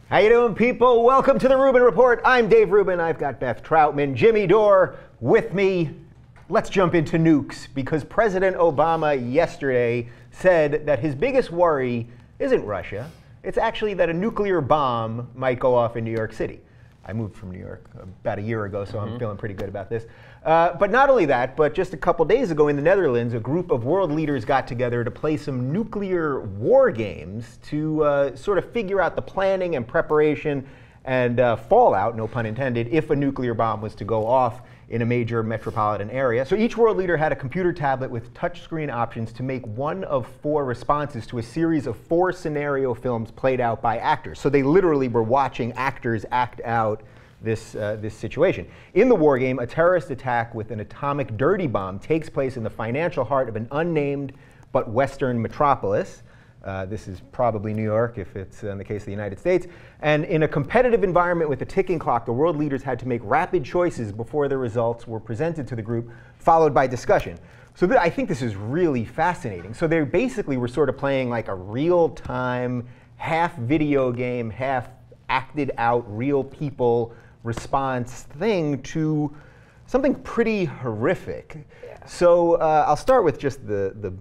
How you doing, people? Welcome to the Rubin Report. I'm Dave Rubin. I've got Beth Troutman, Jimmy Dore with me. Let's jump into nukes, because President Obama yesterday said that his biggest worry isn't Russia. It's actually that a nuclear bomb might go off in New York City. I moved from New York about a year ago, so I'm feeling pretty good about this. But not only that, but just a couple days ago in the Netherlands, a group of world leaders got together to play some nuclear war games to sort of figure out the planning and preparation and fallout, no pun intended, if a nuclear bomb was to go off in a major metropolitan area. So each world leader had a computer tablet with touchscreen options to make one of 4 responses to a series of 4 scenario films played out by actors. So they literally were watching actors act out this situation. In the war game, a terrorist attack with an atomic dirty bomb takes place in the financial heart of an unnamed but Western metropolis. This is probably New York if it's in the case of the United States. And in a competitive environment with a ticking clock, the world leaders had to make rapid choices before the results were presented to the group, followed by discussion. So I think this is really fascinating. So they basically were sort of playing like a real-time, half video game, half acted out, real people response thing to something pretty horrific. Yeah. So I'll start with just the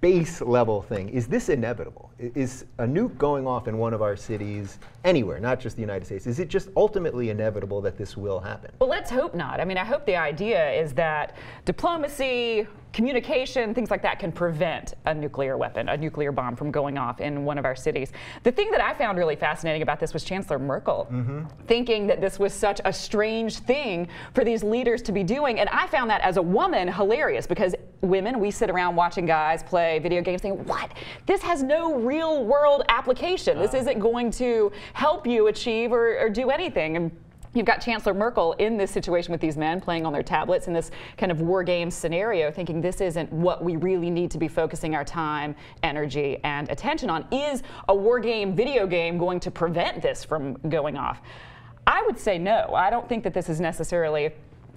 base level thing. Is this inevitable? Is a nuke going off in one of our cities anywhere, not just the United States? Is it just ultimately inevitable that this will happen? Well, let's hope not. I mean, I hope the idea is that diplomacy, communication, things like that can prevent a nuclear weapon, a nuclear bomb from going off in one of our cities. The thing that I found really fascinating about this was Chancellor Merkel thinking that this was such a strange thing for these leaders to be doing. And I found that as a woman hilarious, because women, we sit around watching guys play video games saying, what? This has no real world application. This isn't going to help you achieve or do anything. And you've got Chancellor Merkel in this situation with these men playing on their tablets in this kind of war game scenario, thinking this isn't what we really need to be focusing our time, energy, and attention on. Is a war game, video game, going to prevent this from going off? I would say no. I don't think that this is necessarily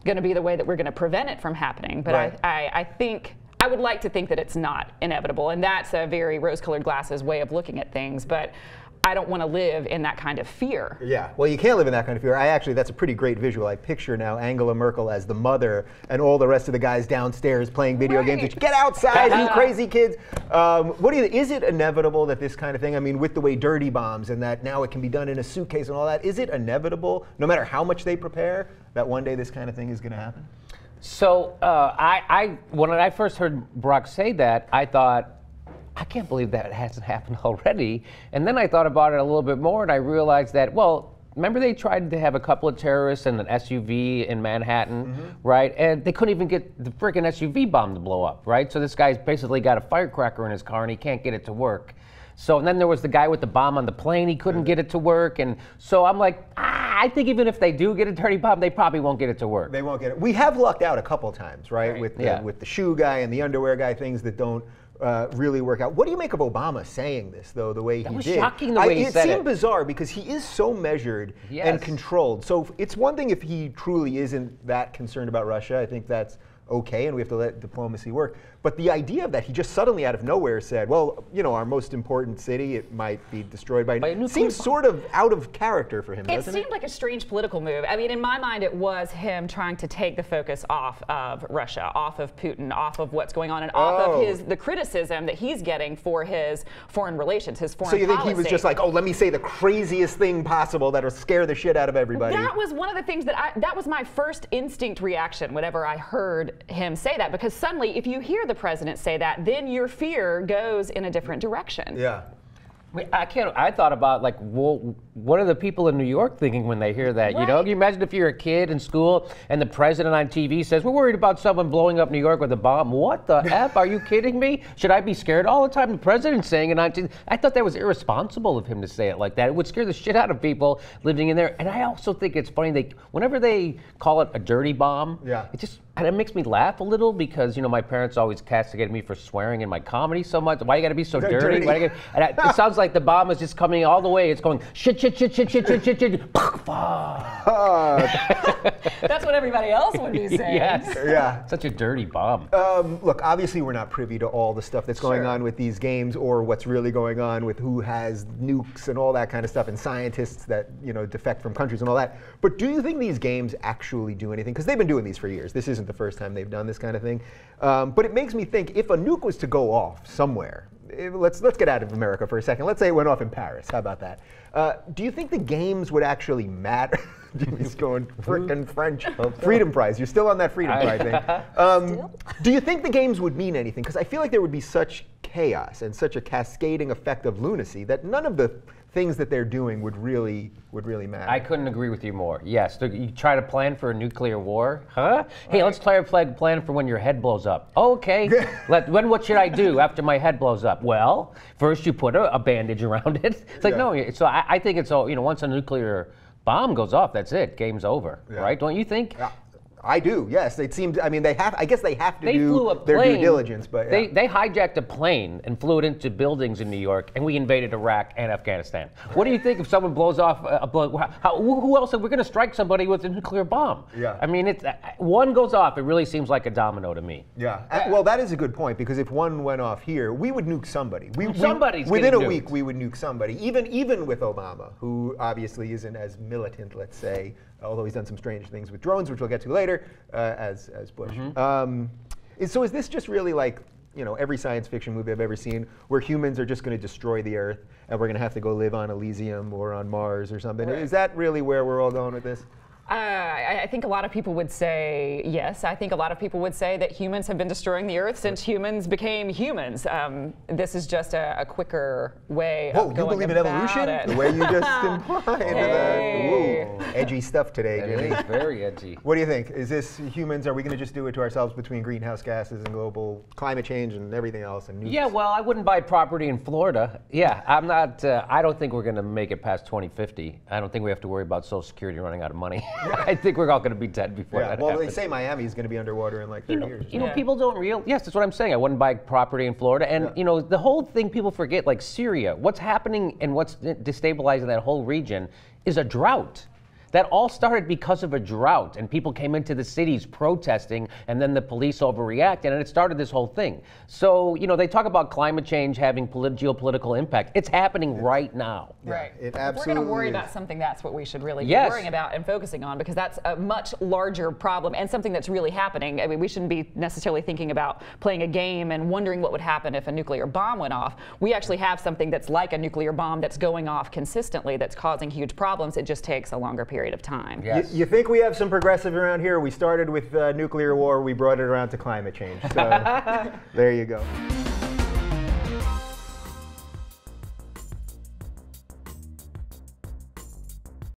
going to be the way that we're going to prevent it from happening. But right. I would like to think that it's not inevitable, and that's a very rose-colored glasses way of looking at things. But I don't want to live in that kind of fear. Yeah, well, you can't live in that kind of fear. That's a pretty great visual. I picture now Angela Merkel as the mother and all the rest of the guys downstairs playing video games. Get outside, you crazy kids. What do you think? Is it inevitable that this kind of thing, I mean, with the way dirty bombs and that now it can be done in a suitcase and all that, is it inevitable, no matter how much they prepare, that one day this kind of thing is going to happen? So when I first heard Barack say that, I thought, I can't believe that it hasn't happened already. And then I thought about it a little bit more, and I realized that, well, remember they tried to have a couple of terrorists in an SUV in Manhattan, right? And they couldn't even get the freaking SUV bomb to blow up, right? So this guy's basically got a firecracker in his car, and he can't get it to work. So, and then there was the guy with the bomb on the plane. He couldn't get it to work. And so I'm like, I think even if they do get a dirty bomb, they probably won't get it to work. They won't get it. We have lucked out a couple times, right? With the shoe guy and the underwear guy, things that don't really work out. What do you make of Obama saying this, though, the way he did? That was shocking the way he said it. It seemed bizarre because he is so measured and controlled. So it's one thing if he truly isn't that concerned about Russia. I think that's okay, and we have to let diplomacy work. But the idea of that he just suddenly out of nowhere said, well, you know, our most important city, it might be destroyed by nuclear, seems sort of out of character for him, doesn't it? It seemed like a strange political move. I mean, in my mind, it was him trying to take the focus off of Russia, off of Putin, off of what's going on, and off of the criticism that he's getting for his foreign relations, his foreign policy. So you think he was just like, oh, let me say the craziest thing possible that'll scare the shit out of everybody? That was one of the things that was my first instinct reaction whenever I heard him say that, because suddenly, if you hear the president say that, then your fear goes in a different direction. Yeah. I thought about, like, well, what are the people in New York thinking when they hear that? Right. You know, can you imagine if you're a kid in school and the president on TV says, we're worried about someone blowing up New York with a bomb. What the F? Are you kidding me? Should I be scared all the time? The president's saying it on TV. I thought that was irresponsible of him to say it like that. It would scare the shit out of people living in there. And I also think it's funny, whenever they call it a dirty bomb, it makes me laugh a little because, you know, my parents always castigated me for swearing in my comedy so much. Why you got to be so dirty? It sounds like the bomb is just coming all the way. It's going shit, That's what everybody else would be saying. Yes. Yeah. Such a dirty bomb. Look, obviously we're not privy to all the stuff that's going on with these games, or what's really going on with who has nukes and all that kind of stuff, and scientists that defect from countries and all that. But do you think these games actually do anything? Because they've been doing these for years. This isn't the first time they've done this kind of thing. But it makes me think, if a nuke was to go off somewhere, let's get out of America for a second. Let's say it went off in Paris. How about that? Do you think the games would actually matter? Jimmy's going frickin' French. Freedom Prize. You're still on that Freedom Prize thing. Do you think the games would mean anything? Because I feel like there would be such chaos and such a cascading effect of lunacy that none of the things that they're doing would really matter. I couldn't agree with you more. Yes, you try to plan for a nuclear war, huh? Hey, let's try to plan for when your head blows up. Okay. What should I do after my head blows up? Well, first you put a bandage around it. It's like, no. So I think it's all, once a nuclear bomb goes off, that's it. Game's over, right? Don't you think? I do, yes. It seems, I guess they have to do their due diligence, but they hijacked a plane and flew it into buildings in New York, and we invaded Iraq and Afghanistan. What do you think if someone blows off who else? We're going to strike somebody with a nuclear bomb. Yeah. One goes off, it really seems like a domino to me. Yeah. Well, that is a good point, because if one went off here, we would nuke somebody. Within a week, we would nuke somebody, even with Obama, who obviously isn't as militant, let's say, although he's done some strange things with drones, which we'll get to later, as Bush. So is this just really like every science fiction movie I've ever seen, where humans are just going to destroy the Earth and we're going to have to go live on Elysium or on Mars or something? Right. Is that really where we're all going with this? I think a lot of people would say yes. I think a lot of people would say that humans have been destroying the Earth since humans became humans. This is just a quicker way of going you believe in evolution? It. The way you just implied. Edgy stuff today, Jimmy. It is very edgy. What do you think? Is this humans, are we going to just do it to ourselves between greenhouse gases and global climate change and everything else? And nukes? Yeah, well, I wouldn't buy property in Florida. Yeah, I'm not, I don't think we're going to make it past 2050. I don't think we have to worry about Social Security running out of money. I think we're all going to be dead before that happens. They say Miami's going to be underwater in like 30 years. People don't realize. Yes, that's what I'm saying. I wouldn't buy property in Florida. And, the whole thing people forget, like Syria, what's happening and what's destabilizing that whole region is a drought. That all started because of a drought, and people came into the cities protesting, and then the police overreacted, and it started this whole thing. So, they talk about climate change having geopolitical impact. It's happening right now. Right. It if absolutely we're going to worry is. about something, that's what we should really be worrying about and focusing on, because that's a much larger problem and something that's really happening. I mean, we shouldn't be necessarily thinking about playing a game and wondering what would happen if a nuclear bomb went off. We actually have something that's like a nuclear bomb that's going off consistently, that's causing huge problems. It just takes a longer period of time. Yes. You think we have some progressive around here? We started with nuclear war. We brought it around to climate change. So there you go.